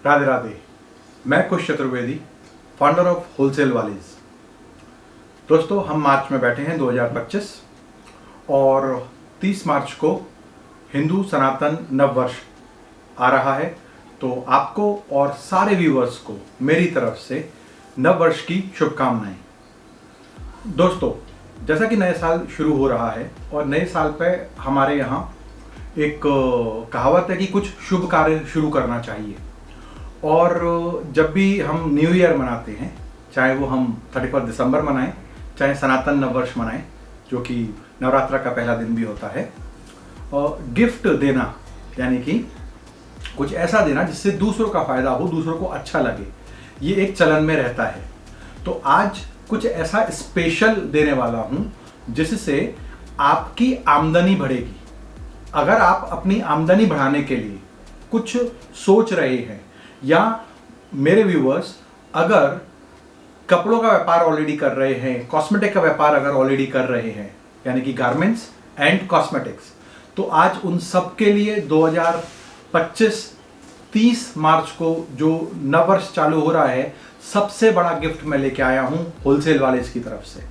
राधे राधे। मैं कुश Chaturvedi, founder of wholesale वालीज। दोस्तों, हम मार्च में बैठे हैं 2025 और 30 मार्च को हिंदू सनातन नववर्ष आ रहा है। तो आपको और सारे व्यूअर्स को मेरी तरफ से नववर्ष की शुभकामनाएं। दोस्तों, जैसा कि नए साल शुरू हो रहा है और नए साल पे हमारे यहाँ एक कहावत है कि कुछ शुभ कार्य शुरू करना चाहिए। और जब भी हम न्यू ईयर मनाते हैं, चाहे वो हम 31 दिसंबर मनाएं, चाहे सनातन नववर्ष मनाएं जो कि नवरात्र का पहला दिन भी होता है, और गिफ्ट देना यानी कि कुछ ऐसा देना जिससे दूसरों का फायदा हो, दूसरों को अच्छा लगे, ये एक चलन में रहता है। तो आज कुछ ऐसा स्पेशल देने वाला हूं जिससे आपकी आमदनी बढ़ेगी। अगर आप अपनी आमदनी बढ़ाने के लिए कुछ सोच रहे हैं या मेरे व्यूअर्स अगर कपड़ों का व्यापार ऑलरेडी कर रहे हैं, कॉस्मेटिक का व्यापार अगर ऑलरेडी कर रहे हैं, यानी कि गारमेंट्स एंड कॉस्मेटिक्स, तो आज उन सब के लिए 2025 30 मार्च को जो नववर्ष चालू हो रहा है, सबसे बड़ा गिफ्ट मैं लेके आया हूं होलसेल वालेज की तरफ से।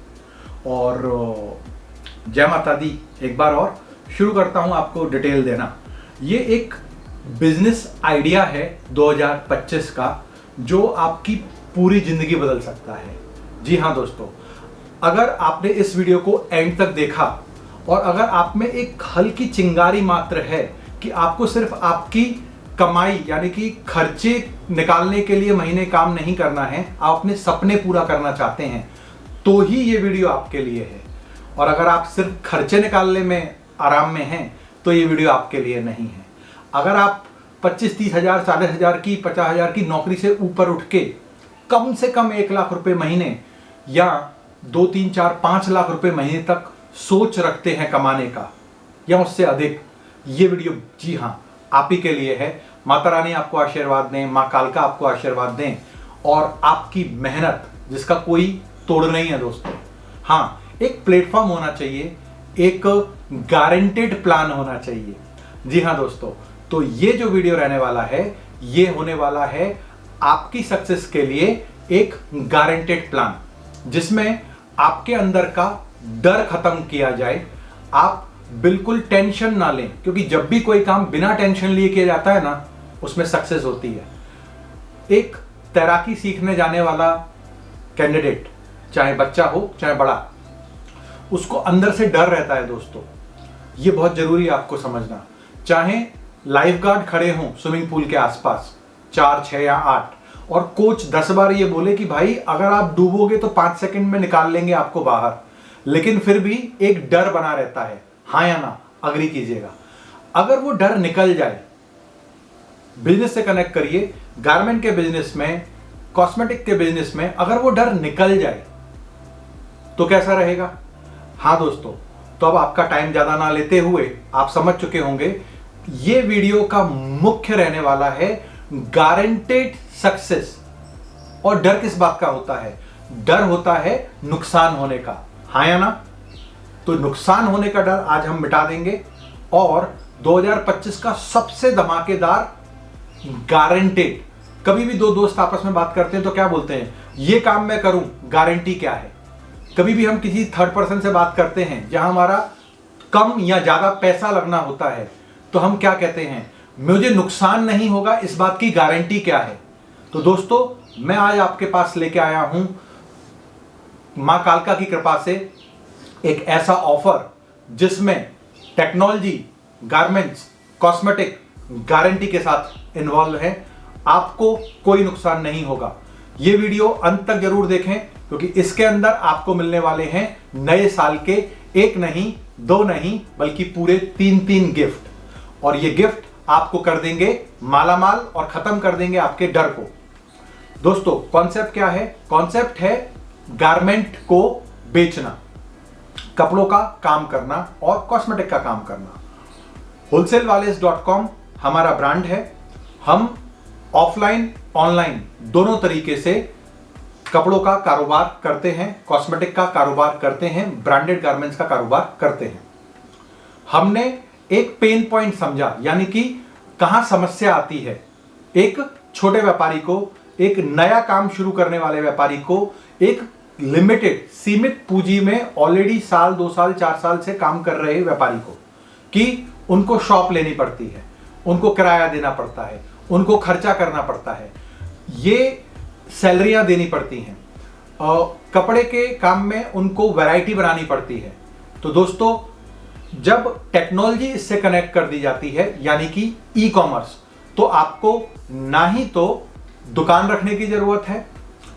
और जय माता दी। एक बार और शुरू करता हूं आपको डिटेल देना। ये एक बिजनेस आइडिया है 2025 का जो आपकी पूरी जिंदगी बदल सकता है। जी हाँ दोस्तों, अगर आपने इस वीडियो को एंड तक देखा और अगर आप में एक हल्की चिंगारी मात्र है कि आपको सिर्फ आपकी कमाई यानी कि खर्चे निकालने के लिए महीने काम नहीं करना है, आप अपने सपने पूरा करना चाहते हैं, तो ही ये वीडियो आपके लिए है। और अगर आप सिर्फ खर्चे निकालने में आराम में हैं तो ये वीडियो आपके लिए नहीं है। अगर आप 25-30 हज़ार, 40 हज़ार की, 50 हज़ार की नौकरी से ऊपर उठ के कम से कम 1 लाख रुपए महीने या 2, 3, 4, 5 लाख रुपए महीने तक सोच रखते हैं कमाने का या उससे अधिक, ये वीडियो जी हाँ आप ही के लिए है। माता रानी आपको आशीर्वाद दें, माँ कालका आपको आशीर्वाद दें और आपकी मेहनत जिसका कोई तोड़ नहीं है दोस्तों। हाँ, एक प्लेटफॉर्म होना चाहिए, एक गारंटेड प्लान होना चाहिए। जी हाँ दोस्तों, तो ये जो वीडियो रहने वाला है ये होने वाला है आपकी सक्सेस के लिए एक गारंटेड प्लान, जिसमें आपके अंदर का डर खत्म किया जाए। आप बिल्कुल टेंशन ना लें, क्योंकि जब भी कोई काम बिना टेंशन लिए किया जाता है ना, उसमें सक्सेस होती है। एक तैराकी सीखने जाने वाला कैंडिडेट, चाहे बच्चा हो चाहे बड़ा, उसको अंदर से डर रहता है दोस्तों। ये बहुत जरूरी है आपको समझना। चाहे लाइफ गार्ड खड़े हों स्विमिंग पूल के आसपास 4, 6 या 8 और कोच 10 बार ये बोले कि भाई अगर आप डूबोगे तो 5 सेकंड में निकाल लेंगे आपको बाहर, लेकिन फिर भी एक डर बना रहता है। हाँ या ना, अग्री कीजिएगा। अगर वो डर निकल जाए, बिजनेस से कनेक्ट करिए, गारमेंट के बिजनेस में, कॉस्मेटिक के बिजनेस में अगर वो डर निकल जाए तो कैसा रहेगा। हाँ दोस्तों, तो अब आपका टाइम ज्यादा ना लेते हुए आप समझ चुके होंगे ये वीडियो का मुख्य रहने वाला है गारंटेड सक्सेस। और डर किस बात का होता है? डर होता है नुकसान होने का। हाँ या ना? तो नुकसान होने का डर आज हम मिटा देंगे और 2025 का सबसे धमाकेदार गारंटेड। कभी भी दो दोस्त आपस में बात करते हैं तो क्या बोलते हैं? ये काम मैं करूं, गारंटी क्या है? कभी भी हम किसी थर्ड पर्सन से बात करते हैं जहां हमारा कम या ज्यादा पैसा लगना होता है, तो हम क्या कहते हैं? मुझे नुकसान नहीं होगा, इस बात की गारंटी क्या है? तो दोस्तों, मैं आज आपके पास लेके आया हूं मां कालका की कृपा से एक ऐसा ऑफर जिसमें टेक्नोलॉजी, गारमेंट्स, कॉस्मेटिक गारंटी के साथ इन्वॉल्व है। आपको कोई नुकसान नहीं होगा। ये वीडियो अंत तक जरूर देखें, क्योंकि इसके अंदर आपको मिलने वाले हैं नए साल के 1 नहीं, 2 नहीं, बल्कि पूरे 3 गिफ्ट। और ये गिफ्ट आपको कर देंगे मालामाल और खत्म कर देंगे आपके डर को। दोस्तों, कॉन्सेप्ट क्या है? कॉन्सेप्ट है गारमेंट को बेचना, कपड़ों का काम करना और कॉस्मेटिक का काम करना। wholesalewalis.com हमारा ब्रांड है। हम ऑफलाइन ऑनलाइन दोनों तरीके से कपड़ों का कारोबार करते हैं, कॉस्मेटिक का कारोबार करते हैं, ब्रांडेड गारमेंट्स का कारोबार करते हैं। हमने एक पेन पॉइंट समझा, यानी कि कहां समस्या आती है, एक छोटे व्यापारी को, एक नया काम शुरू करने वाले व्यापारी को, एक लिमिटेड सीमित पूंजी में ऑलरेडी साल 2 साल 4 साल से काम कर रहे व्यापारी को, कि उनको शॉप लेनी पड़ती है, उनको किराया देना पड़ता है, उनको खर्चा करना पड़ता है, ये सैलरियां देनी पड़ती हैं, कपड़े के काम में उनको वैरायटी बनानी पड़ती है। तो दोस्तों, जब टेक्नोलॉजी इससे कनेक्ट कर दी जाती है, यानी कि ई कॉमर्स, तो आपको ना ही तो दुकान रखने की जरूरत है,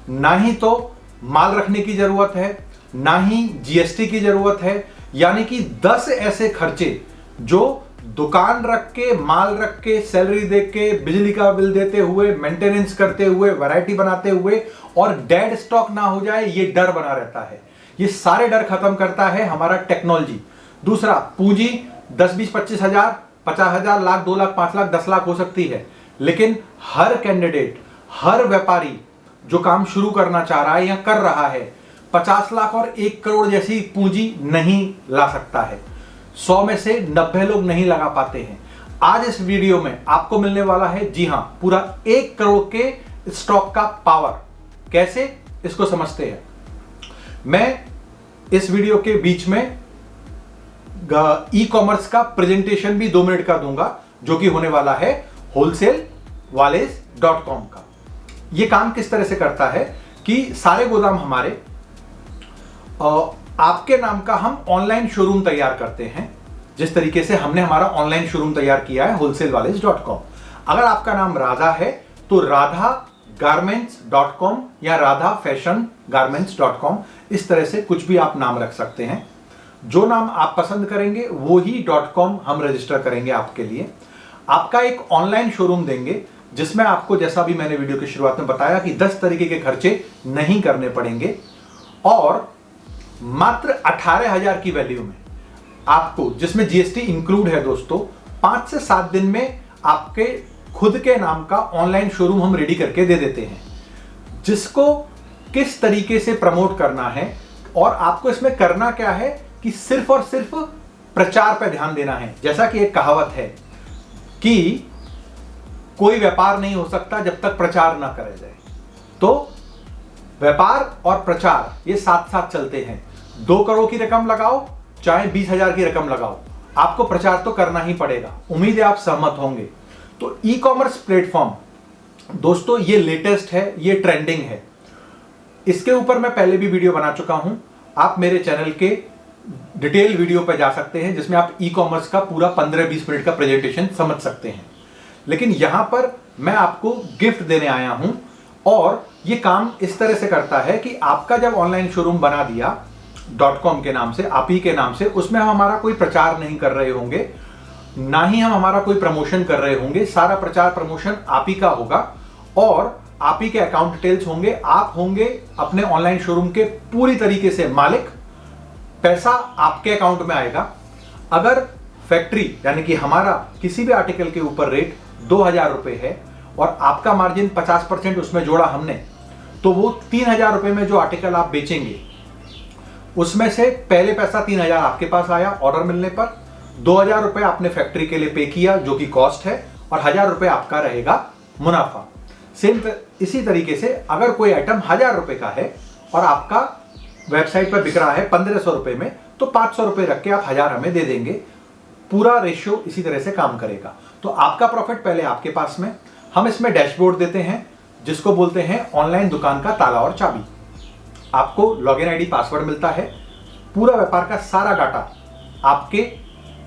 ना ही तो माल रखने की जरूरत है, ना ही जीएसटी की जरूरत है। यानी कि 10 ऐसे खर्चे जो दुकान रख के, माल रख के, सैलरी दे के, बिजली का बिल देते हुए, मेंटेनेंस करते हुए, वैरायटी बनाते हुए, और डेड स्टॉक ना हो जाए ये डर बना रहता है। ये सारे डर खत्म करता है हमारा टेक्नोलॉजी। दूसरा, पूंजी 10, 20, 25 हजार, 50 हजार, लाख, 2 लाख, 5 लाख, 10 लाख हो सकती है, लेकिन हर कैंडिडेट, हर व्यापारी जो काम शुरू करना चाह रहा है या कर रहा है, 50 लाख और 1 करोड़ जैसी पूंजी नहीं ला सकता है। 100 में से 90 लोग नहीं लगा पाते हैं। आज इस वीडियो में आपको मिलने वाला है, जी हां, पूरा 1 करोड़ के स्टॉक का पावर। कैसे, इसको समझते हैं। मैं इस वीडियो के बीच में ई कॉमर्स का प्रेजेंटेशन भी 2 मिनट का दूंगा, जो कि होने वाला है wholesaleWallet.com का। यह काम किस तरह से करता है कि सारे गोदाम हमारे आपके नाम का हम ऑनलाइन शोरूम तैयार करते हैं। जिस तरीके से हमने हमारा ऑनलाइन शोरूम तैयार किया है wholesaleWallet.com। अगर आपका नाम राधा है तो radhagarments.com या radhafashiongarments.com, इस तरह से कुछ भी आप नाम रख सकते हैं। जो नाम आप पसंद करेंगे वो ही .com हम रजिस्टर करेंगे आपके लिए। आपका एक ऑनलाइन शोरूम देंगे जिसमें आपको, जैसा भी मैंने वीडियो की शुरुआत में बताया, कि 10 तरीके के खर्चे नहीं करने पड़ेंगे, और मात्र 18,000 की वैल्यू में आपको, जिसमें जीएसटी इंक्लूड है दोस्तों, 5 से 7 दिन में आपके खुद के नाम का ऑनलाइन शोरूम हम रेडी करके दे देते हैं। जिसको किस तरीके से प्रमोट करना है, और आपको इसमें करना क्या है कि सिर्फ और सिर्फ प्रचार पर ध्यान देना है। जैसा कि एक कहावत है कि कोई व्यापार नहीं हो सकता जब तक प्रचार ना करे जाए। तो व्यापार और प्रचार ये साथ साथ चलते हैं। 2 करोड़ की रकम लगाओ, चाहे 20,000 की रकम लगाओ, आपको प्रचार तो करना ही पड़ेगा। उम्मीद है आप सहमत होंगे। तो ई कॉमर्स प्लेटफॉर्म दोस्तों, ये लेटेस्ट है, ये ट्रेंडिंग है। इसके ऊपर मैं पहले भी वीडियो बना चुका हूं। आप मेरे चैनल के डिटेल वीडियो पर जा सकते हैं, जिसमें आप ई कॉमर्स का पूरा 15-20 मिनट का प्रेजेंटेशन समझ सकते हैं। लेकिन यहां पर मैं आपको गिफ्ट देने आया हूं, और ये काम इस तरह से करता है कि आपका जब ऑनलाइन शोरूम बना दिया .com के नाम से, आप ही के नाम से, उसमें हम हमारा कोई प्रचार नहीं कर रहे होंगे, ना ही हम हमारा कोई प्रमोशन कर रहे होंगे। सारा प्रचार प्रमोशन आप ही का होगा, और आप ही के अकाउंट डिटेल्स होंगे। आप होंगे अपने ऑनलाइन शोरूम के पूरी तरीके से मालिक। पैसा आपके अकाउंट में आएगा। अगर फैक्ट्री, यानी कि हमारा किसी भी आर्टिकल के ऊपर रेट 2,000 रुपए है, और आपका मार्जिन 50% उसमें जोड़ा हमने, तो वो 3,000 रुपए में जो आर्टिकल आप बेचेंगे, उसमें से पहले पैसा 3,000 आपके पास आया ऑर्डर मिलने पर, 2,000 रुपए आपने फैक्ट्री के लिए पे किया जो कि कॉस्ट है, और 1,000 रुपए आपका रहेगा मुनाफा। सेम इसी तरीके से अगर कोई आइटम 1,000 रुपए का है और आपका वेबसाइट पर बिक रहा है 1,500 रुपए में, तो 500 रुपए रख के आप 1,000 हमें दे देंगे। पूरा रेशियो इसी तरह से काम करेगा। तो आपका प्रॉफिट पहले आपके पास में, हम इसमें डैशबोर्ड देते हैं, जिसको बोलते हैं ऑनलाइन दुकान का ताला और चाबी। आपको लॉगिन आईडी, पासवर्ड मिलता है। पूरा व्यापार का सारा डाटा आपके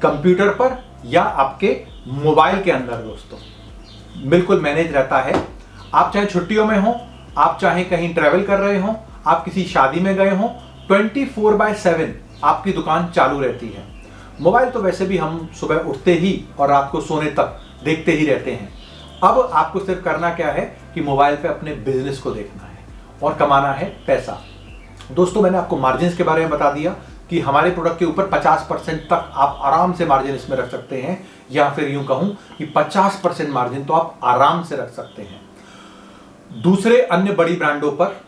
कंप्यूटर पर या आपके मोबाइल के अंदर दोस्तों बिल्कुल मैनेज रहता है। आप चाहे छुट्टियों में हो, आप चाहे कहीं ट्रैवल कर रहे हो, आप किसी शादी में गए हो, 24/7 आपकी दुकान चालू रहती है। मोबाइल तो वैसे भी हम सुबह उठते ही और रात को सोने तक देखते ही रहते हैं। अब आपको सिर्फ करना क्या है कि मोबाइल पे अपने बिजनेस को देखना है और कमाना है पैसा। दोस्तों, मैंने आपको मार्जिन के बारे में बता दिया कि हमारे प्रोडक्ट के ऊपर 50% तक आप आराम से मार्जिन इसमें रख सकते हैं, या फिर यूं कहूं कि 50% मार्जिन तो आप आराम से रख सकते हैं। दूसरे अन्य बड़ी ब्रांडों पर,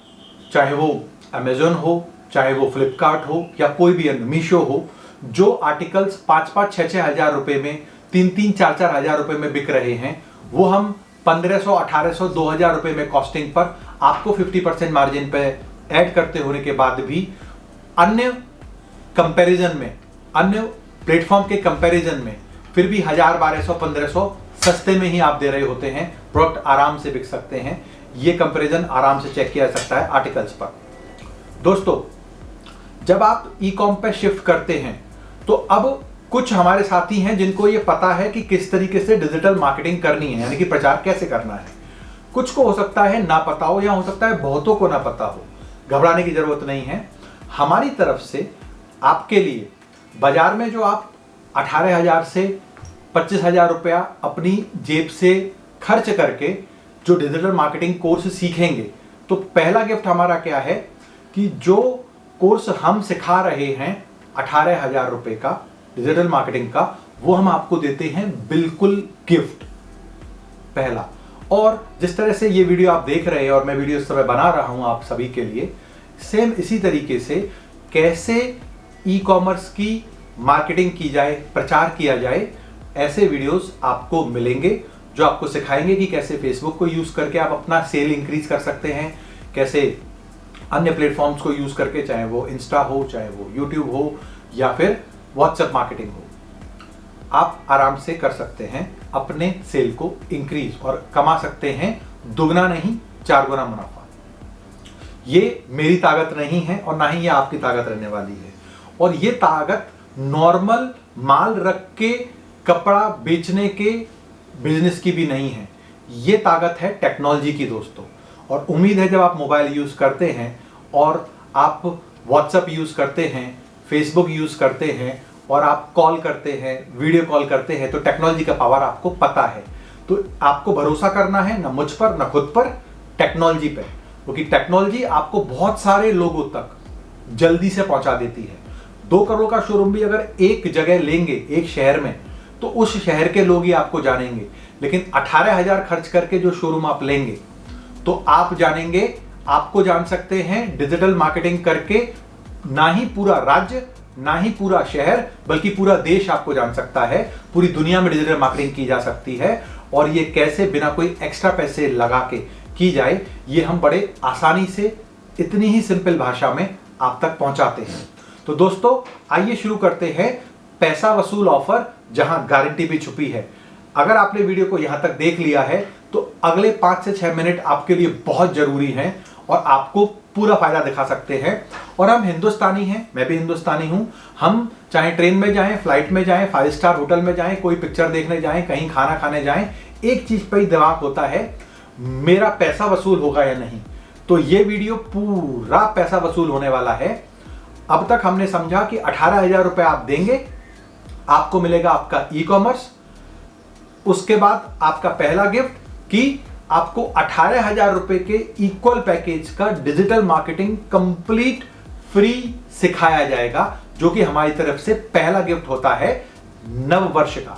चाहे वो अमेजोन हो, चाहे वो फ्लिपकार्ट हो, या कोई भी अन्य मीशो हो, जो आर्टिकल्स 5-5, 6-6 हजार रुपए में, 3-3, 4-4 हजार रुपए में बिक रहे हैं, वो हम 1500, 1800, 2000 रुपए में कॉस्टिंग पर आपको 50% मार्जिन पे ऐड करते होने के बाद भी अन्य कंपैरिजन में, अन्य प्लेटफॉर्म के कंपैरिजन में फिर भी 1000, 1200, 1500 सस्ते में ही आप दे रहे होते हैं। प्रोडक्ट आराम से बिक सकते हैं। ये कंपैरिजन आराम से चेक किया जा सकता है आर्टिकल्स पर। दोस्तों, जब आप ई कॉम पे शिफ्ट करते हैं तो अब कुछ हमारे साथी हैं जिनको ये पता है कि किस तरीके से डिजिटल मार्केटिंग करनी है, यानी कि प्रचार कैसे करना है। कुछ को हो सकता है ना पता हो, या हो सकता है बहुतों को ना पता हो। घबराने की जरूरत नहीं है। हमारी तरफ से आपके लिए बाजार में जो आप 18,000 से 25,000 रुपया अपनी जेब से खर्च करके जो डिजिटल मार्केटिंग कोर्स सीखेंगे, तो पहला गिफ्ट हमारा क्या है कि जो कोर्स हम सिखा रहे हैं 18,000 रुपए का डिजिटल मार्केटिंग का, वो हम आपको देते हैं बिल्कुल गिफ्ट, पहला। और जिस तरह से ये वीडियो आप देख रहे हैं और मैं वीडियो इस तरह बना रहा हूं आप सभी के लिए, सेम इसी तरीके से कैसे ई कॉमर्स की मार्केटिंग की जाए, प्रचार किया जाए, ऐसे वीडियोस आपको मिलेंगे जो आपको सिखाएंगे कि कैसे फेसबुक को यूज करके आप अपना सेल इंक्रीज कर सकते हैं, कैसे अन्य प्लेटफॉर्म्स को यूज करके, चाहे वो इंस्टा हो, चाहे वो यूट्यूब हो, या फिर व्हाट्सएप मार्केटिंग हो, आप आराम से कर सकते हैं अपने सेल को इंक्रीज और कमा सकते हैं दुगना नहीं 4 गुना मुनाफा। ये मेरी ताकत नहीं है और ना ही ये आपकी ताकत रहने वाली है। और ये ताकत नॉर्मल माल रख के कपड़ा बेचने के बिजनेस की भी नहीं है। ये ताकत है टेक्नोलॉजी की दोस्तों। और उम्मीद है जब आप मोबाइल यूज करते हैं और आप व्हाट्सएप यूज करते हैं, फेसबुक यूज करते हैं और आप कॉल करते हैं, वीडियो कॉल करते हैं, तो टेक्नोलॉजी का पावर आपको पता है। तो आपको भरोसा करना है ना मुझ पर ना खुद पर, टेक्नोलॉजी पे, क्योंकि टेक्नोलॉजी आपको बहुत सारे लोगों तक जल्दी से पहुंचा देती है। 2 करोड़ का शोरूम भी अगर एक जगह लेंगे, एक शहर में, तो उस शहर के लोग ही आपको जानेंगे। लेकिन 18,000 खर्च करके जो शोरूम आप लेंगे, तो आप जानेंगे, आपको जान सकते हैं डिजिटल मार्केटिंग करके, ना ही पूरा राज्य, ना ही पूरा शहर, बल्कि पूरा देश आपको जान सकता है। पूरी दुनिया में डिजिटल मार्केटिंग की जा सकती है। और ये कैसे बिना कोई एक्स्ट्रा पैसे लगा के की जाए, ये हम बड़े आसानी से इतनी ही सिंपल भाषा में आप तक पहुंचाते हैं। तो दोस्तों, आइए शुरू करते हैं पैसा वसूल ऑफर, जहां गारंटी भी छुपी है। अगर आपने वीडियो को यहां तक देख लिया है तो अगले 5 से 6 मिनट आपके लिए बहुत जरूरी हैं और आपको पूरा फायदा दिखा सकते हैं। और हम हिंदुस्तानी हैं, मैं भी हिंदुस्तानी हूं। हम चाहे ट्रेन में जाएं, फ्लाइट में जाएं, 5 स्टार होटल में जाएं, कोई पिक्चर देखने जाएं, कहीं खाना खाने जाएं, एक चीज पर ही दिमाग होता है, मेरा पैसा वसूल होगा या नहीं। तो ये वीडियो पूरा पैसा वसूल होने वाला है। अब तक हमने समझा कि 18,000 रुपए आप देंगे, आपको मिलेगा आपका ई कॉमर्स। उसके बाद आपका पहला गिफ्ट कि आपको 18,000 रुपए के इक्वल पैकेज का डिजिटल मार्केटिंग कंप्लीट फ्री सिखाया जाएगा, जो कि हमारी तरफ से पहला गिफ्ट होता है नव वर्ष का।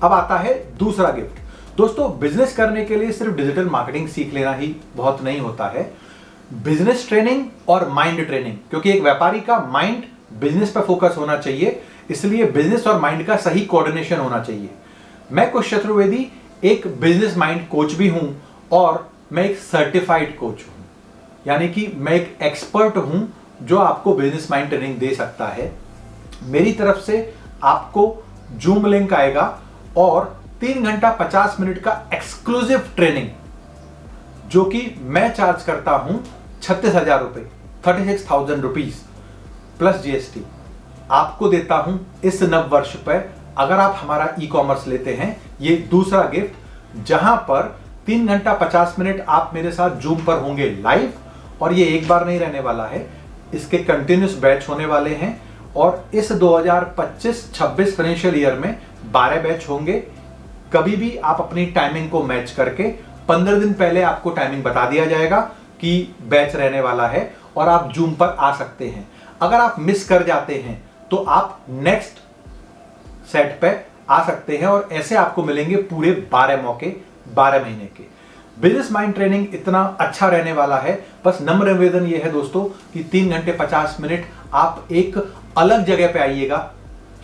अब आता है दूसरा गिफ्ट। दोस्तों, बिजनेस करने के लिए सिर्फ डिजिटल मार्केटिंग सीख लेना ही बहुत नहीं होता है। बिजनेस ट्रेनिंग और माइंड ट्रेनिंग, क्योंकि एक व्यापारी का माइंड बिजनेस पर फोकस होना चाहिए, इसलिए बिजनेस और माइंड का सही कोऑर्डिनेशन होना चाहिए। मैं कुश चतुर्वेदी एक बिजनेस माइंड कोच भी हूं और मैं एक सर्टिफाइड कोच हूं, यानी कि मैं एक एक्सपर्ट हूं जो आपको बिजनेस माइंड ट्रेनिंग दे सकता है। मेरी तरफ से आपको जूम लिंक आएगा और 3 घंटा 50 मिनट का एक्सक्लूसिव ट्रेनिंग, जो कि मैं चार्ज करता हूं 36,000 रुपए, 36,000 रुपीज प्लस GST, आपको देता हूं इस नव वर्ष पर। अगर आप हमारा ई कॉमर्स लेते हैं, ये दूसरा गिफ्ट, जहां पर 3 घंटा 50 मिनट आप मेरे साथ जूम पर होंगे लाइव। और ये एक बार नहीं रहने वाला है, इसके कंटिन्यूस बैच होने वाले हैं। और इस 2025-26 फाइनेंशियल ईयर में 12 बैच होंगे। कभी भी आप अपनी टाइमिंग को मैच करके 15 दिन पहले आपको टाइमिंग बता दिया जाएगा कि बैच रहने वाला है और आप जूम पर आ सकते हैं। अगर आप मिस कर जाते हैं तो आप नेक्स्ट सेट पे आ सकते हैं और ऐसे आपको मिलेंगे पूरे 12 मौके 12 महीने के। बिजनेस माइंड ट्रेनिंग इतना अच्छा रहने वाला है। बस नम्र निवेदन यह है दोस्तों कि 3 घंटे 50 मिनट आप एक अलग जगह पे आइएगा,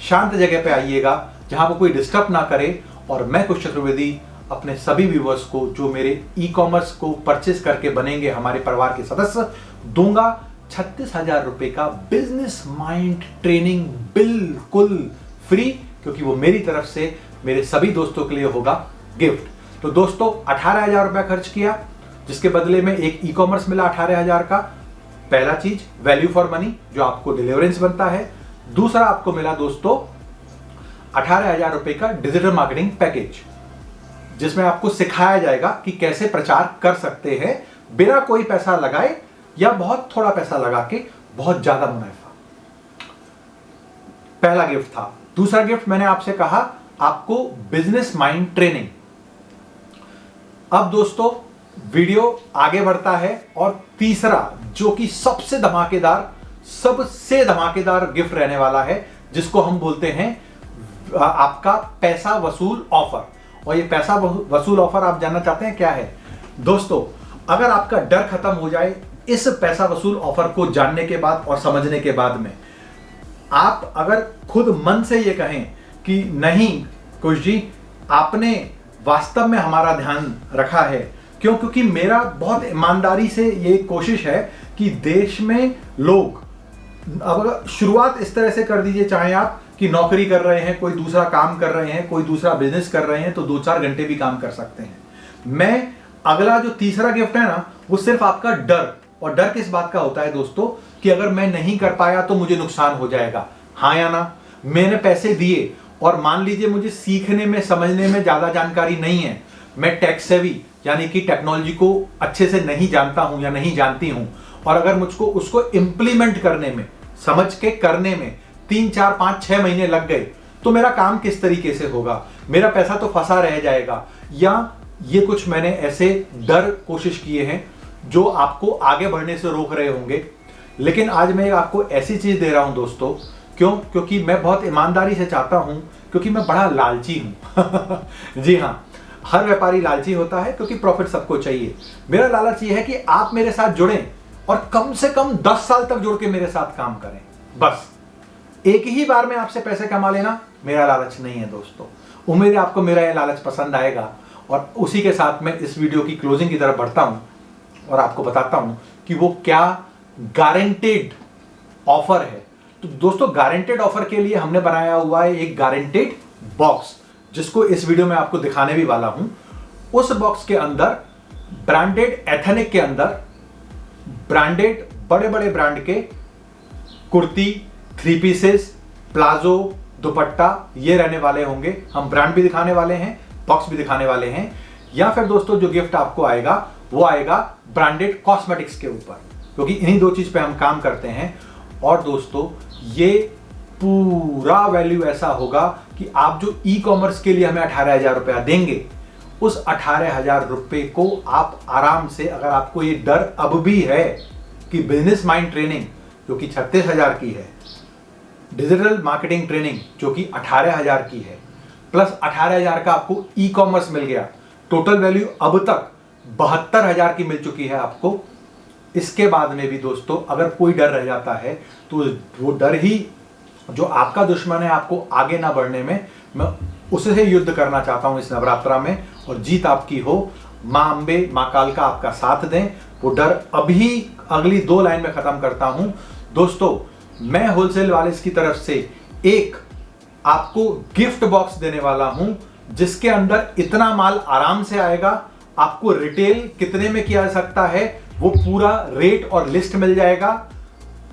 शांत जगह पे आइएगा, जहां को कोई डिस्टर्ब ना करे। और मैं कुश चतुर्वेदी अपने सभी व्यूवर्स को जो मेरे ई कॉमर्स को परचेस करके बनेंगे हमारे परिवार के सदस्य, दूंगा 36,000 रुपए का बिजनेस माइंड ट्रेनिंग बिल्कुल फ्री, क्योंकि वो मेरी तरफ से मेरे सभी दोस्तों के लिए होगा गिफ्ट। तो दोस्तों 18,000 रुपया खर्च किया, जिसके बदले में एक ई कॉमर्स मिला 18,000 का। पहला चीज वैल्यू फॉर मनी, जो आपको डिलीवरेंस बनता है। दूसरा आपको मिला दोस्तों 18,000 रुपए का डिजिटल मार्केटिंग पैकेज, जिसमें आपको सिखाया जाएगा कि कैसे प्रचार कर सकते हैं बिना कोई पैसा लगाए या बहुत थोड़ा पैसा लगा के बहुत ज्यादा मुनाफा। पहला गिफ्ट था। दूसरा गिफ्ट मैंने आपसे कहा आपको बिजनेस माइंड ट्रेनिंग। अब दोस्तों वीडियो आगे बढ़ता है और तीसरा जो कि सबसे धमाकेदार गिफ्ट रहने वाला है, जिसको हम बोलते हैं आपका पैसा वसूल ऑफर। और ये पैसा वसूल ऑफर आप जानना चाहते हैं क्या है? दोस्तों अगर आपका डर खत्म हो जाए इस पैसा वसूल ऑफर को जानने के बाद और समझने के बाद में, आप अगर खुद मन से ये कहें कि नहीं कुश जी, आपने वास्तव में हमारा ध्यान रखा है। क्यों? क्योंकि मेरा बहुत ईमानदारी से ये कोशिश है कि देश में लोग, अब शुरुआत इस तरह से कर दीजिए, चाहे आप कि नौकरी कर रहे हैं, कोई दूसरा काम कर रहे हैं, कोई दूसरा बिजनेस कर रहे हैं, तो 2-4 घंटे भी काम कर सकते हैं। मैं अगला जो तीसरा गिफ्ट है ना, वो सिर्फ आपका डर। और डर किस बात का होता है दोस्तों? कि अगर मैं नहीं कर पाया तो मुझे नुकसान हो जाएगा, हाँ या ना? मैंने पैसे दिए और मान लीजिए मुझे सीखने में समझने में ज्यादा जानकारी नहीं है, मैं टेक सेवी यानी कि टेक्नोलॉजी को अच्छे से नहीं जानता हूं या नहीं जानती हूं, और अगर मुझको उसको इंप्लीमेंट करने में, समझ के करने में 3, 4, 5, 6 महीने लग गए, तो मेरा काम किस तरीके से होगा? मेरा पैसा तो फंसा रह जाएगा। या ये कुछ मैंने ऐसे डर कोशिश किए हैं जो आपको आगे बढ़ने से रोक रहे होंगे। लेकिन आज मैं आपको ऐसी चीज दे रहा हूं दोस्तों, क्यों? क्योंकि मैं बहुत ईमानदारी से चाहता हूं, क्योंकि मैं बड़ा लालची हूं। जी हाँ, हर व्यापारी लालची होता है क्योंकि प्रॉफिट सबको चाहिए। मेरा लालच ये है कि आप मेरे साथ जुड़ें और कम से कम 10 साल तक जुड़ के मेरे साथ काम करें। बस एक ही बार में आपसे पैसे कमा लेना मेरा लालच नहीं है दोस्तों। उम्मीद है आपको मेरा यह लालच पसंद आएगा। और उसी के साथ मैं इस वीडियो की क्लोजिंग की तरफ बढ़ता हूं और आपको बताता हूं कि वो क्या गारंटेड ऑफर है। तो दोस्तों गारंटेड ऑफर के लिए हमने बनाया हुआ है एक गारंटेड बॉक्स, जिसको इस वीडियो में आपको दिखाने भी वाला हूं। उस बॉक्स के अंदर ब्रांडेड एथनिक के अंदर ब्रांडेड बड़े बड़े ब्रांड के कुर्ती, 3 पीसेस, प्लाजो, दुपट्टा ये रहने वाले होंगे। हम ब्रांड भी दिखाने वाले हैं, बॉक्स भी दिखाने वाले हैं। या फिर दोस्तों जो गिफ्ट आपको आएगा वो आएगा ब्रांडेड कॉस्मेटिक्स के ऊपर, क्योंकि इन्हीं 2 चीज पे हम काम करते हैं। और दोस्तों ये पूरा वैल्यू ऐसा होगा कि आप जो ई कॉमर्स के लिए हमें 18,000 रुपया देंगे, उस 18,000 रुपए को आप आराम से, अगर आपको ये डर अब भी है कि बिजनेस माइंड ट्रेनिंग जो कि 36,000 की है, डिजिटल मार्केटिंग ट्रेनिंग जो कि 18,000 की है, प्लस 18,000 का आपको ई कॉमर्स मिल गया, टोटल वैल्यू अब तक 72,000 की मिल चुकी है आपको। इसके बाद में भी दोस्तों अगर कोई डर रह जाता है तो वो डर ही जो आपका दुश्मन है आपको आगे ना बढ़ने में, मैं उससे युद्ध करना चाहता हूं इस नवरात्रा में, और जीत आपकी हो। मां अंबे, मां कालका आपका साथ दें। वो डर अभी अगली 2 लाइन में खत्म करता हूं। दोस्तों मैं होलसेल वालेस की तरफ से एक आपको गिफ्ट बॉक्स देने वाला हूं, जिसके अंदर इतना माल आराम से आएगा। आपको रिटेल कितने में किया जा सकता है वो पूरा रेट और लिस्ट मिल जाएगा,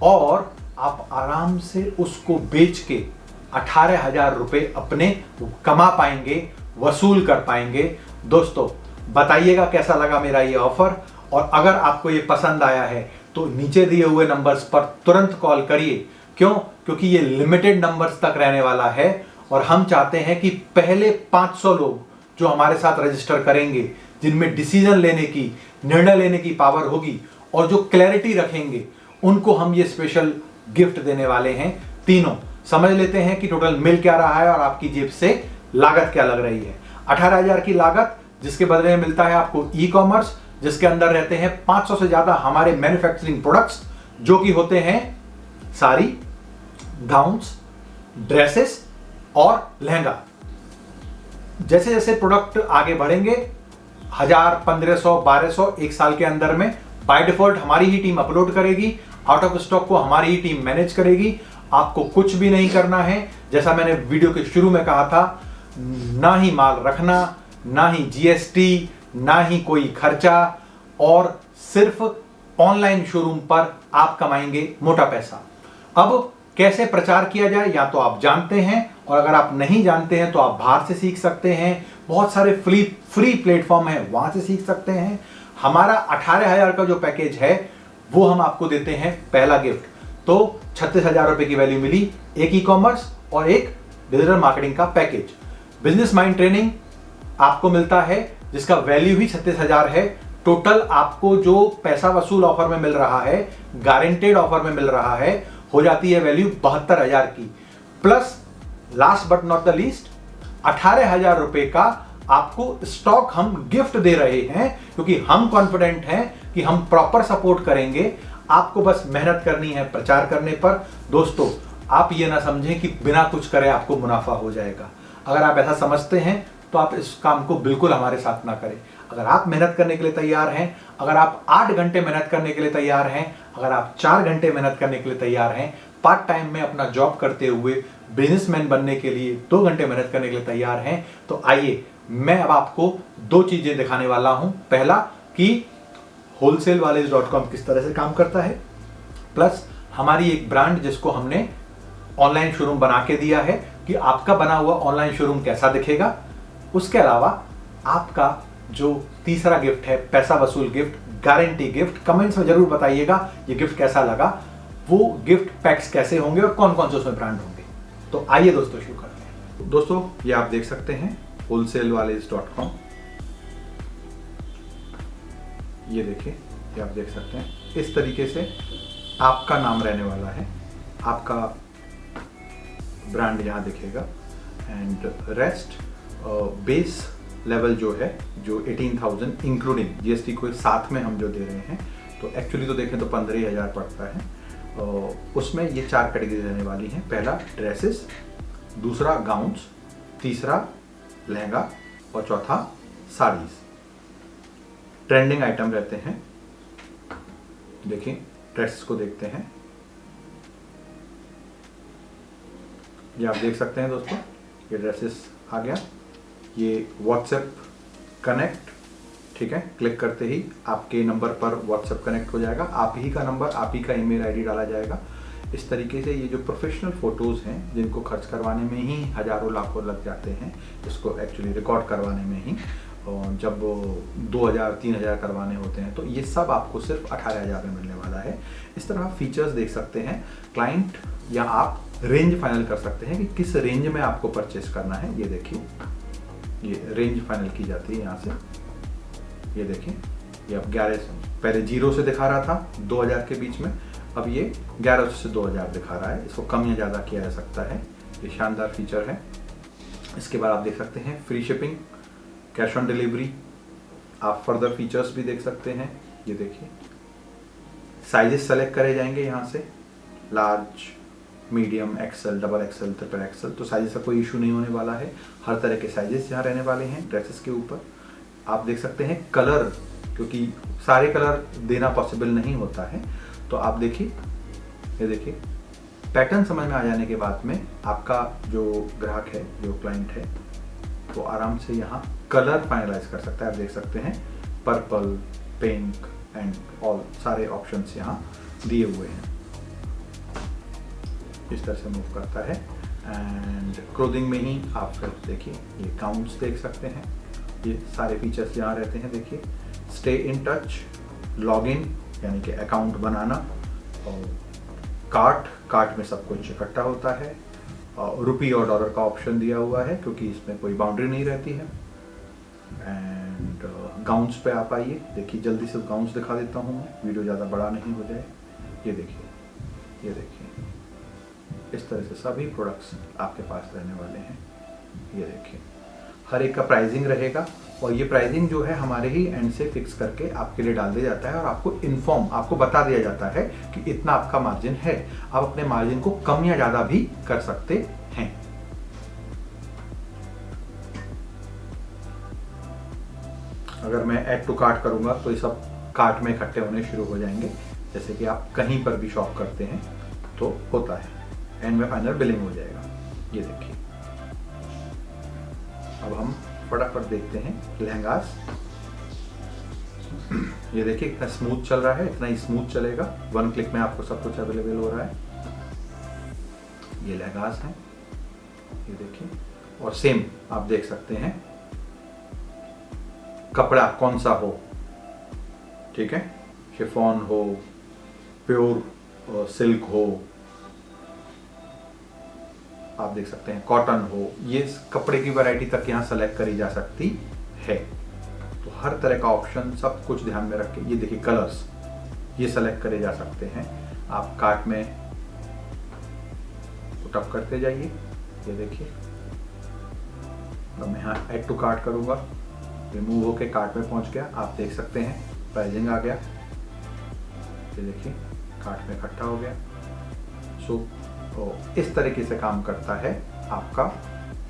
और आप आराम से उसको बेच के 18,000 रुपए अपने कमा पाएंगे, वसूल कर पाएंगे। दोस्तों बताइएगा कैसा लगा मेरा ये ऑफर, और अगर आपको ये पसंद आया है तो नीचे दिए हुए नंबर्स पर तुरंत कॉल करिए। क्यों? क्योंकि ये लिमिटेड नंबर्स तक रहने वाला है, और हम चाहते हैं कि पहले 500 लोग जो हमारे साथ रजिस्टर करेंगे, जिनमें डिसीजन लेने की, निर्णय लेने की पावर होगी और जो क्लैरिटी रखेंगे, उनको हम ये स्पेशल गिफ्ट देने वाले हैं। तीनों समझ लेते हैं कि टोटल मिल क्या रहा है और आपकी जेब से लागत क्या लग रही है। 18,000 की लागत, जिसके बदले में मिलता है आपको ई कॉमर्स, जिसके अंदर रहते हैं 500 से ज्यादा हमारे मैन्युफैक्चरिंग प्रोडक्ट्स, जो कि होते हैं साड़ी, गाउन्स, ड्रेसेस और लहंगा। जैसे जैसे प्रोडक्ट आगे बढ़ेंगे 1000, 1500, 1200 एक साल के अंदर में बाय डिफॉल्ट हमारी ही टीम अपलोड करेगी। आउट ऑफ स्टॉक को हमारी ही टीम मैनेज करेगी। आपको कुछ भी नहीं करना है। जैसा मैंने वीडियो के शुरू में कहा था, ना ही माल रखना, ना ही जीएसटी, ना ही कोई खर्चा, और सिर्फ ऑनलाइन शोरूम पर आप कमाएंगे मोटा पैसा। अब कैसे प्रचार किया जाए या तो आप जानते हैं, और अगर आप नहीं जानते हैं तो आप बाहर से सीख सकते हैं। बहुत सारे फ्री प्लेटफॉर्म हैं, वहां से सीख सकते हैं। हमारा 18,000 का जो पैकेज है वो हम आपको देते हैं पहला गिफ्ट। तो 36,000 रुपए की वैल्यू मिली, एक ई कॉमर्स और एक डिजिटल मार्केटिंग का पैकेज। बिजनेस माइंड ट्रेनिंग आपको मिलता है जिसका वैल्यू ही 36,000 है। टोटल आपको जो पैसा वसूल ऑफर में मिल रहा है, गारंटेड ऑफर में मिल रहा है, हो जाती है वैल्यू 72,000 की। Plus last but not the least 18,000 रुपए का आपको स्टॉक हम गिफ्ट दे रहे हैं, क्योंकि हम कॉन्फिडेंट हैं कि हम प्रॉपर सपोर्ट करेंगे। आपको बस मेहनत करनी है प्रचार करने पर। दोस्तों, आप ये ना समझें कि बिना कुछ करे आपको मुनाफा हो जाएगा। अगर आप ऐसा समझते हैं तो आप इस काम को बिल्कुल हमारे साथ ना करें। अगर आप मेहनत करने के लिए तैयार हैं, अगर आप 8 घंटे मेहनत करने के लिए तैयार हैं, अगर आप 4 घंटे मेहनत करने के लिए तैयार हैं, पार्ट टाइम में अपना जॉब करते हुए बिजनेसमैन बनने के लिए 2 घंटे मेहनत करने के लिए तैयार हैं, तो आइए मैं अब आपको 2 चीजें दिखाने वाला हूं। पहला कि wholesalewalis.com किस तरह से काम करता है, प्लस हमारी एक ब्रांड जिसको हमने ऑनलाइन शोरूम बना के दिया है कि आपका बना हुआ ऑनलाइन शोरूम कैसा दिखेगा। उसके अलावा आपका जो तीसरा गिफ्ट है, पैसा वसूल गिफ्ट, गारंटी गिफ्ट, कमेंट्स में जरूर बताइएगा ये गिफ्ट कैसा लगा, वो गिफ्ट पैक्स कैसे होंगे और कौन कौन से उसमें ब्रांड होंगे। तो आइए दोस्तों शुरू करते हैं। दोस्तों, ये आप देख सकते हैं wholesalewalis.com। ये देखिए, ये आप देख सकते हैं इस तरीके से आपका नाम रहने वाला है, आपका ब्रांड यहां दिखेगा। एंड रेस्ट बेस लेवल जो है, जो 18,000 इंक्लूडिंग जीएसटी को साथ में हम जो दे रहे हैं, तो एक्चुअली तो देखें तो 15,000 पड़ता है। उसमें ये 4 कैटेगरी रहने वाली हैं। पहला ड्रेसेस, दूसरा गाउन्स, तीसरा लहंगा और चौथा साड़ीज। ट्रेंडिंग आइटम रहते हैं। देखिए, ड्रेसेस को देखते हैं। ये आप देख सकते हैं दोस्तों, ये ड्रेसेस आ गया। ये व्हाट्सएप कनेक्ट, ठीक है, क्लिक करते ही आपके नंबर पर व्हाट्सएप कनेक्ट हो जाएगा। आप ही का नंबर, आप ही का ईमेल आईडी डाला जाएगा। इस तरीके से ये जो प्रोफेशनल फोटोज़ हैं, जिनको खर्च करवाने में ही हज़ारों लाखों लग जाते हैं, इसको एक्चुअली रिकॉर्ड करवाने में ही, और जब 2,000-3,000 करवाने होते हैं, तो ये सब आपको सिर्फ 18,000 में मिलने वाला है। इस तरह आप फीचर्स देख सकते हैं। क्लाइंट या आप रेंज फाइनल कर सकते हैं कि किस रेंज में आपको परचेस करना है। ये देखिए, ये रेंज फाइनल की जाती है यहाँ से। ये देखिए, ये अब 11, पहले 0 से दिखा रहा था 2,000 के बीच में, अब ये 1100 से 2,000 दिखा रहा है। इसको कम या ज़्यादा किया जा सकता है। ये शानदार फीचर है। इसके बाद आप देख सकते हैं free shipping, cash on delivery. आप फर्दर फीचर्स भी देख सकते हैं। ये देखिए, साइजेस सेलेक्ट करे जाएंगे यहाँ से, large, medium, XL, double XL, triple XL. तो साइजेस का कोई इशू नहीं होने वाला है। हर तरह के साइजेस यहाँ रहने वाले हैं ड्रेसेस के ऊपर। आप देख सकते हैं कलर, क्योंकि सारे कलर देना पॉसिबल नहीं होता है, तो आप देखिए, ये देखिए, पैटर्न समझ में आ जाने के बाद में आपका जो ग्राहक है, जो क्लाइंट है, वो आराम से यहाँ कलर फाइनलाइज कर सकता है। आप देख सकते हैं पर्पल, पिंक एंड ऑल सारे ऑप्शंस यहाँ दिए हुए हैं। इस तरह से मूव करता है। एंड क्लोथिंग में ही आप फिर देखिए, ये काउंट्स देख सकते हैं। ये सारे फीचर्स यहाँ रहते हैं। देखिए, stay in touch, log in यानी कि अकाउंट बनाना, और कार्ट में सब कुछ इकट्ठा होता है, और रुपी और डॉलर का ऑप्शन दिया हुआ है क्योंकि इसमें कोई बाउंड्री नहीं रहती है। एंड गाउन्स पे आप आइए। देखिए, जल्दी से गाउन्स दिखा देता हूँ मैं, वीडियो ज़्यादा बड़ा नहीं हो जाए। ये देखिए, ये देखिए, इस तरह से सभी प्रोडक्ट्स आपके पास रहने वाले हैं। ये देखिए, हर एक का प्राइसिंग रहेगा, और ये प्राइसिंग जो है हमारे ही एंड से फिक्स करके आपके लिए डाल दिया जाता है, और आपको बता दिया जाता है कि इतना आपका मार्जिन है। आप अपने मार्जिन को कम या ज़्यादा भी कर सकते हैं। अगर मैं ऐड टू कार्ट करूँगा तो ये सब कार्ट में इकट्ठे होने शुरू हो जाएंगे, जैसे कि आप कहीं पर भी शॉप करते हैं तो होता है। एंड में फाइनल बिलिंग हो जाएगा। ये देखिए, अब हम फटाफट देखते हैं लहंगास। ये देखिए इतना स्मूथ चल रहा है, इतना ही स्मूथ चलेगा। 1 क्लिक में आपको सब कुछ अवेलेबल हो रहा है। ये लहंगास हैं, ये देखिए। और सेम आप देख सकते हैं कपड़ा कौन सा हो, ठीक है, शिफॉन हो, प्योर सिल्क हो, आप देख सकते हैं कॉटन हो, ये कपड़े की वैरायटी तक यहाँ सेलेक्ट करी जा सकती है। तो हर तरह का ऑप्शन सब कुछ ध्यान में रख के, ये देखिए कलर्स ये सेलेक्ट करे जा सकते हैं। आप कार्ट में पुट अप करते जाइए। ये देखिए, अब मैं यहाँ ऐड टू कार्ट करूँगा, रिमूव होके कार्ट में पहुँच गया। आप देख सकते हैं प्राइसिंग आ गया। ये देखिए कार्ट में इकट्ठा हो गया। सो इस तरीके से काम करता है आपका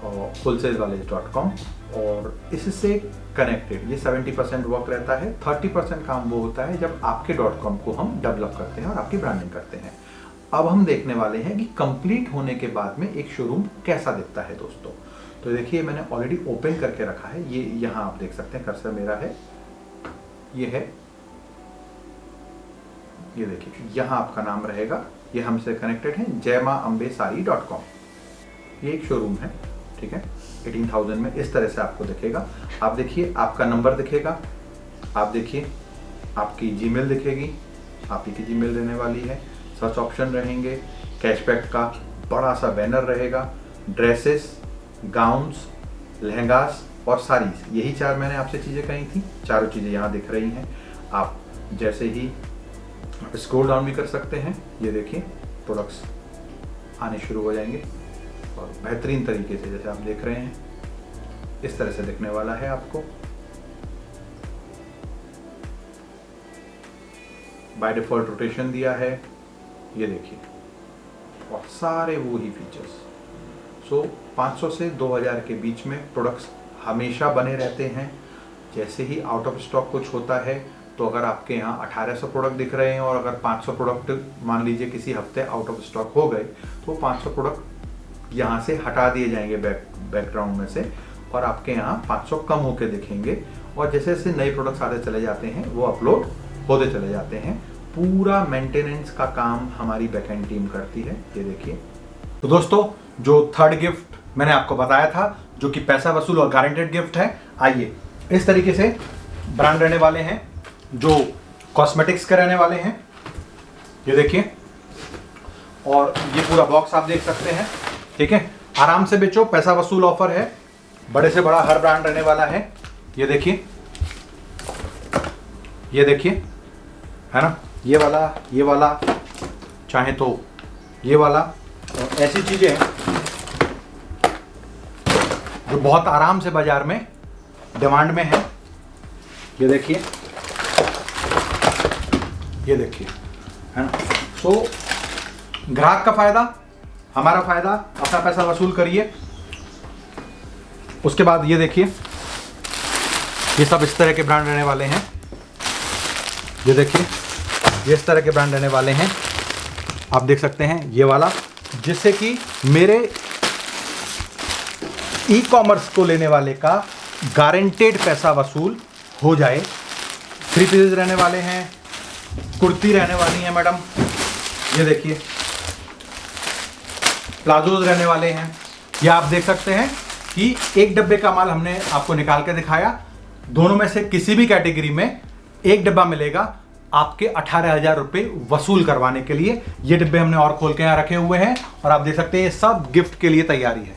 wholesalewalis.com। और इससे कनेक्टेड ये 70% वर्क रहता है। 30% काम वो होता है जब आपके .com को हम डेवलप करते हैं और आपकी ब्रांडिंग करते हैं। अब हम देखने वाले हैं कि कंप्लीट होने के बाद में एक शोरूम कैसा दिखता है दोस्तों। तो देखिए मैंने ऑलरेडी ओपन करके रखा है। ये यहाँ आप देख सकते हैं कर्सर मेरा है, ये है, ये देखिए यहाँ आपका नाम रहेगा। ये हमसे कनेक्टेड है jaymaambesari.com। ये एक शोरूम है, ठीक है। 18,000 में इस तरह से आपको दिखेगा। आप देखिए आपका नंबर दिखेगा, आप देखिए आपकी जीमेल दिखेगी, आप ही की जीमेल रहने वाली है। सर्च ऑप्शन रहेंगे, कैशबैक का बड़ा सा बैनर रहेगा, ड्रेसेस, गाउन्स, लहंगास और साड़ीज, यही 4 मैंने आपसे चीज़ें कही थी। चारों चीज़ें यहाँ दिख रही हैं। आप जैसे ही स्क्रॉल डाउन भी कर सकते हैं, ये देखिए प्रोडक्ट्स आने शुरू हो जाएंगे और बेहतरीन तरीके से जैसे आप देख रहे हैं इस तरह से दिखने वाला है आपको। बाय डिफॉल्ट रोटेशन दिया है, ये देखिए, और सारे वो ही फीचर्स। सो 500 से 2000 के बीच में प्रोडक्ट्स हमेशा बने रहते हैं। जैसे ही आउट ऑफ स्टॉक कुछ होता है तो अगर आपके यहाँ 1800 प्रोडक्ट दिख रहे हैं और अगर 500 प्रोडक्ट मान लीजिए किसी हफ्ते आउट ऑफ स्टॉक हो गए तो 500 प्रोडक्ट यहाँ से हटा दिए जाएंगे बैकग्राउंड में से और आपके यहाँ 500 कम होके दिखेंगे। और जैसे जैसे नए प्रोडक्ट्स आते चले जाते हैं वो अपलोड होते चले जाते हैं। पूरा मेंटेनेंस का काम हमारी बैकएंड टीम करती है। ये देखिए, तो दोस्तों जो थर्ड गिफ्ट मैंने आपको बताया था जो कि पैसा वसूल और गारंटेड गिफ्ट है, आइए इस तरीके से ब्रांड रहने वाले हैं जो कॉस्मेटिक्स के रहने वाले हैं। ये देखिए, और ये पूरा बॉक्स आप देख सकते हैं, ठीक है। आराम से बेचो, पैसा वसूल ऑफर है, बड़े से बड़ा हर ब्रांड रहने वाला है। ये देखिए, ये देखिए, है ना, ये वाला चाहे तो ये वाला, और ऐसी चीजें हैं जो बहुत आराम से बाजार में डिमांड में है। ये देखिए, ये देखिए, है ना। सो ग्राहक का फायदा, हमारा फायदा, अपना पैसा वसूल करिए। उसके बाद ये देखिए, ये सब इस तरह के ब्रांड रहने वाले हैं। ये देखिए, ये इस तरह के ब्रांड रहने वाले हैं, आप देख सकते हैं। ये वाला जिससे कि मेरे ई कॉमर्स को लेने वाले का गारंटेड पैसा वसूल हो जाए। 3 पीसेस रहने वाले हैं, कुर्ती रहने वाली है मैडम, ये देखिए, प्लाजोज रहने वाले हैं। ये आप देख सकते हैं कि एक डब्बे का माल हमने आपको निकाल के दिखाया। दोनों में से किसी भी कैटेगरी में एक डब्बा मिलेगा आपके 18,000 रुपये वसूल करवाने के लिए। ये डिब्बे हमने और खोल के यहाँ रखे हुए हैं और आप देख सकते हैं ये सब गिफ्ट के लिए तैयारी है।